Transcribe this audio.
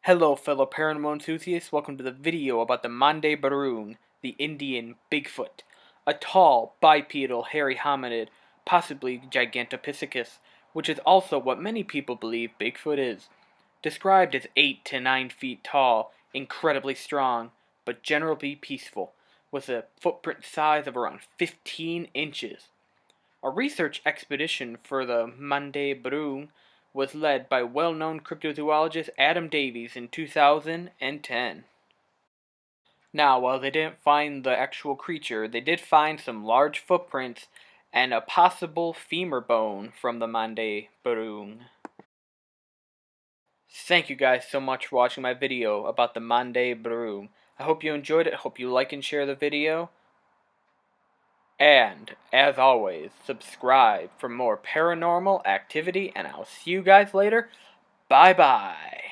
Hello fellow paranormal enthusiasts, welcome to the video about the Mande Burung, the Indian Bigfoot, a tall, bipedal, hairy hominid, possibly Gigantopithecus, which is also what many people believe Bigfoot is. Described as 8 to 9 feet tall, incredibly strong, but generally peaceful, with a footprint size of around 15 inches. A research expedition for the Mande Burung was led by well-known cryptozoologist Adam Davies in 2010. Now, while they didn't find the actual creature, they did find some large footprints and a possible femur bone from the Mande Burung. Thank you guys so much for watching my video about the Mande Burung. I hope you enjoyed it, hope you like and share the video. And, as always, subscribe for more paranormal activity, and I'll see you guys later. Bye-bye.